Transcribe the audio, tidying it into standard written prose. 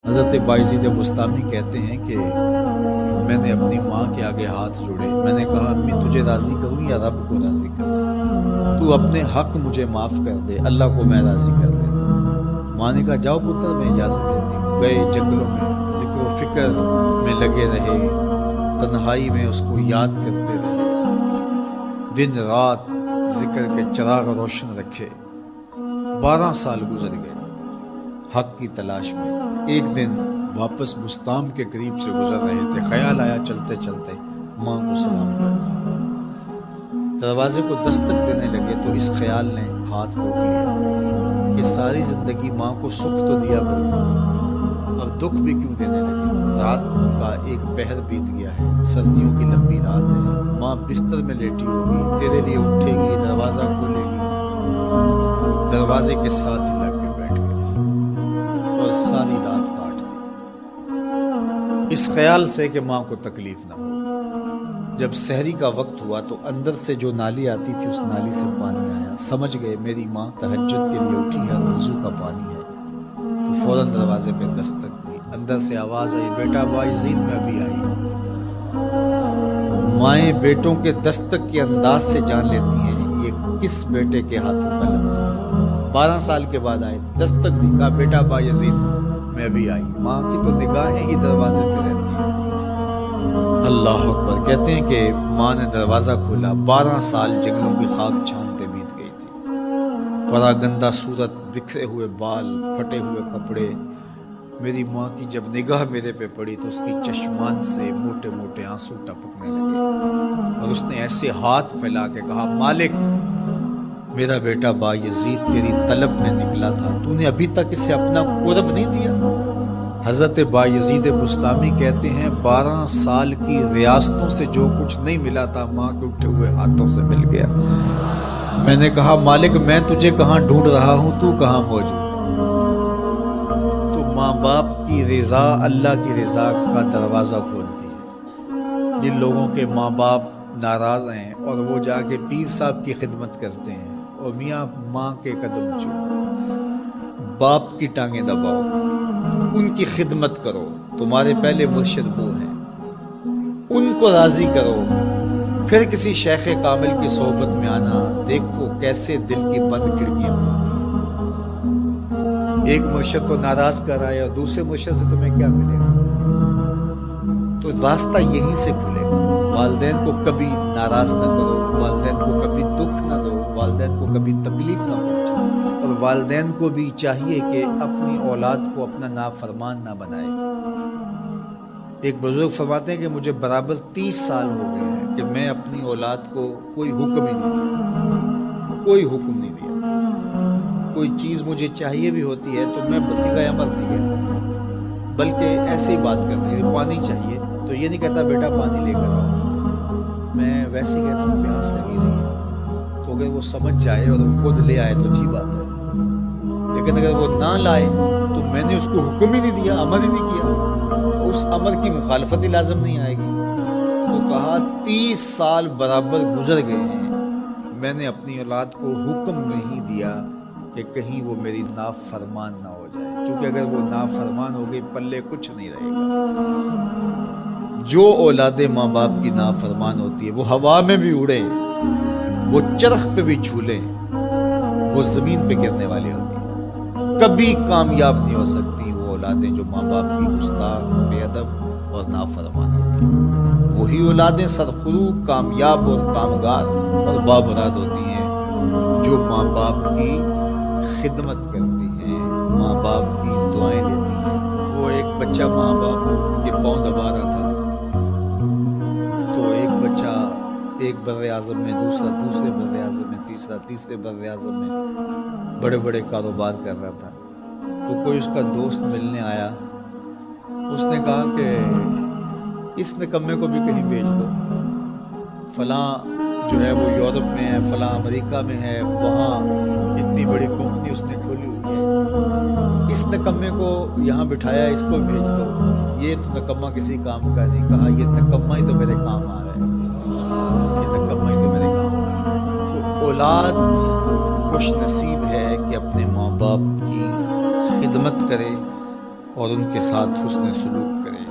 حضرت باعزید بستامی کہتے ہیں کہ میں نے اپنی ماں کے آگے ہاتھ جوڑے، میں نے کہا امی تجھے راضی کروں یا رب کو راضی کروں، تو اپنے حق مجھے معاف کر دے، اللہ کو میں راضی کر دیتا ہوں۔ ماں نے کہا جاؤ پتر میں اجازت دیتی ہوں۔ گئے جنگلوں میں، ذکر و فکر میں لگے رہے، تنہائی میں اس کو یاد کرتے رہے، دن رات ذکر کے چراغ روشن رکھے۔ 12 سال گزر گئے حق کی تلاش میں۔ ایک دن واپس بستام کے قریب سے گزر رہے تھے، خیال آیا چلتے چلتے ماں کو سلام کر دروازے کو دستک دینے لگے تو اس خیال نے ہاتھ روک لیا کہ ساری زندگی ماں کو سکھ تو دیا کروں، اب دکھ بھی کیوں دینے لگے۔ رات کا ایک پہر بیت گیا ہے، سردیوں کی لمبی رات ہے، ماں بستر میں لیٹی ہوگی، تیرے لیے اٹھے گی، دروازہ کھولے گی، دروازے کے ساتھ ہی لگ کے بیٹھ گئی اور ساری رات کاٹ دی، اس خیال سے کہ ماں کو تکلیف نہ ہو۔ جب سحری کا وقت ہوا تو اندر سے جو نالی آتی تھی اس نالی سے پانی آیا، سمجھ گئے میری ماں تہجد کے لیے اٹھی ہے اور وضو کا پانی ہے، تو فوراً دروازے پہ دستک دی۔ اندر سے آواز آئی بیٹا باعزید میں ابھی آئی۔ مائیں بیٹوں کے دستک کے انداز سے جان لیتی ہیں یہ کس بیٹے کے ہاتھوں کا لفظ ہے۔ 12 سال کے بعد آئے، دستک دی، کہا بیٹا باعزید میں ابھی آئی۔ ماں کی تو نگاہیں ہی دروازے پہ رہتی ہیں۔ اللہ اکبر۔ کہتے ہیں کہ ماں نے دروازہ کھولا، 12 سال جنگلوں کی خاک چھانتے بیت گئی تھی، پراگندہ صورت، بکھرے ہوئے بال، پھٹے ہوئے کپڑے۔ میری ماں کی جب نگاہ میرے پہ پڑی تو اس کی چشمان سے موٹے موٹے آنسو ٹپکنے لگے اور اس نے ایسے ہاتھ پھیلا کے کہا مالک میرا بیٹا باعزید تیری طلب میں نکلا تھا، تو نے ابھی تک اسے اپنا قرب نہیں دیا۔ حضرت باعزید بستامی کہتے ہیں 12 سال کی ریاستوں سے جو کچھ نہیں ملا تھا ماں کے اٹھے ہوئے ہاتھوں سے مل گیا۔ میں نے کہا مالک میں تجھے کہاں ڈھونڈ رہا ہوں، تو کہاں موجود ہے؟ تو ماں باپ کی رضا اللہ کی رضا کا دروازہ کھولتی ہے۔ جن لوگوں کے ماں باپ ناراض ہیں اور وہ جا کے پیر صاحب کی خدمت کرتے ہیں اور میاں ماں کے قدم چومو، باپ کی ٹانگیں دباؤ، ان کی خدمت کرو، تمہارے پہلے مرشد وہ ہیں، ان کو راضی کرو، پھر کسی شیخ کامل کی صحبت میں آنا، دیکھو کیسے دل کی بند کھڑکیاں ہوتی ہیں۔ ایک مرشد تو ناراض کر رہا ہے اور دوسرے مرشد سے تمہیں کیا ملے گا؟ تو راستہ یہیں سے کھلے گا۔ والدین کو کبھی ناراض نہ کرو، والدین کو کبھی دکھ نہ دو، والدین کو کبھی تکلیف نہ پہنچاؤ، اور والدین کو بھی چاہیے کہ اپنی اولاد کو اپنا نافرمان نہ بنائے۔ ایک بزرگ فرماتے ہیں کہ مجھے برابر 30 سال ہو گئے ہیں کہ میں اپنی اولاد کو کوئی حکم ہی نہیں دیا، کوئی حکم نہیں دیا۔ کوئی چیز مجھے چاہیے بھی ہوتی ہے تو میں بصیغہ عمل نہیں کہتا، بلکہ ایسی بات کرتے ہیں پانی چاہیے تو یہ نہیں کہتا بیٹا پانی لے کر آؤ، میں ویسے ہی کہتا ہوں پیاس لگی ہوئی ہے، تو اگر وہ سمجھ جائے اور وہ خود لے آئے تو اچھی بات ہے، لیکن اگر وہ نہ لائے تو میں نے اس کو حکم ہی نہیں دیا، امر ہی نہیں کیا، تو اس امر کی مخالفت ہی لازم نہیں آئے گی۔ تو کہا 30 سال برابر گزر گئے ہیں، میں نے اپنی اولاد کو حکم نہیں دیا کہ کہیں وہ میری نافرمان نہ ہو جائے، کیونکہ اگر وہ نافرمان ہو گئی پلے کچھ نہیں رہے گا۔ جو اولاد ماں باپ کی نافرمان ہوتی ہے وہ ہوا میں بھی اڑے، وہ چرخ پہ بھی جھولے، وہ زمین پہ گرنے والی ہوتی ہیں، کبھی کامیاب نہیں ہو سکتی وہ اولادیں جو ماں باپ کی گستاخ، بے ادب اور نافرمان ہوتی ہیں۔ وہی اولادیں سرخروغ، کامیاب اور کامگار اور بامراد ہوتی ہیں جو ماں باپ کی خدمت کرتی ہیں، ماں باپ کی دعائیں لیتی ہیں۔ وہ ایک بچہ ماں باپ کے پاؤں دبا رہا تھا تو ایک بچہ ایک بر اعظم میں، دوسرے بر اعظم میں، تیسرے بر اعظم میں بڑے بڑے کاروبار کر رہا تھا، تو کوئی اس کا دوست ملنے آیا، اس نے کہا کہ اس نکمے کو بھی کہیں بھیج دو، فلاں جو ہے وہ یورپ میں ہے، فلاں امریکہ میں ہے، وہاں اتنی بڑی کمپنی اس نے کھولی ہوئی ہے، اس نکمے کو یہاں بٹھایا، اس کو بھیج دو، یہ تو نکمہ کسی کام کا نہیں۔ کہا یہ نکمہ ہی تو میرے کام آ رہا ہے، یہ نکمہ ہی تو میرے کام آ رہا ہے۔ تو اولاد خوش نصیب ہے کہ اپنے ماں باپ کی خدمت کرے، اور ان کے ساتھ حسن سلوک کرے۔